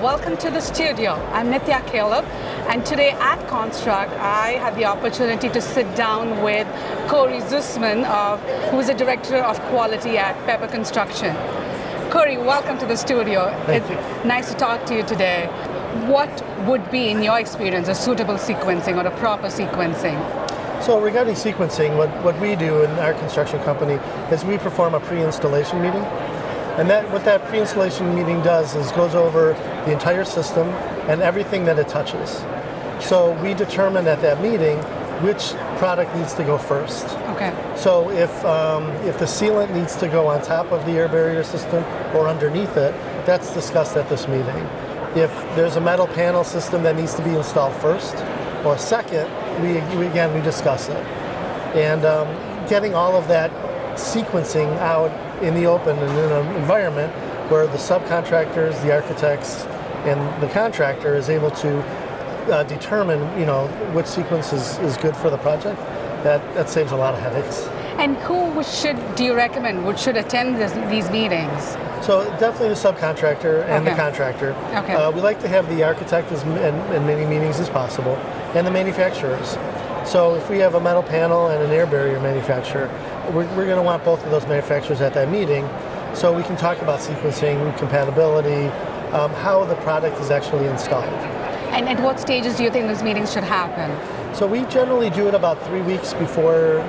welcome to the studio. I'm Nithya Caleb, and today at Construct, I had the opportunity to sit down with Corey Zussman, who is the Director of Quality at Pepper Construction. Corey, welcome to the studio. Thank you. Nice to talk to you today. What would be, in your experience, a suitable sequencing or a proper sequencing? So regarding sequencing, what we do in our construction company is we perform a pre-installation meeting. And what that pre-installation meeting does is goes over the entire system and everything that it touches. So we determine at that meeting which product needs to go first. Okay. So if the sealant needs to go on top of the air barrier system or underneath it, that's discussed at this meeting. If there's a metal panel system that needs to be installed first or second, we discuss it. And getting all of that sequencing out in the open and in an environment where the subcontractors, the architects, and the contractor is able to determine, which sequence is good for the project, that saves a lot of headaches. And who do you recommend should attend these meetings? So definitely the subcontractor and the contractor. Okay. We like to have the architect in many meetings as possible, and the manufacturers. So if we have a metal panel and an air barrier manufacturer, we're going to want both of those manufacturers at that meeting, so we can talk about sequencing, compatibility, how the product is actually installed. And at what stages do you think these meetings should happen? So we generally do it about 3 weeks before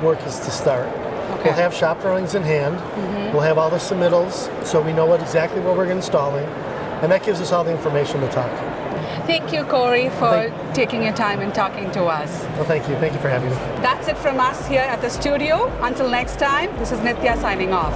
work is to start. Okay. We'll have shop drawings in hand. We'll have all the submittals, so we know exactly what we're installing, and that gives us all the information to talk. Thank you, Corey, for taking your time and talking to us. Well, thank you. Thank you for having me. That's it from us here at the studio. Until next time, this is Nithya signing off.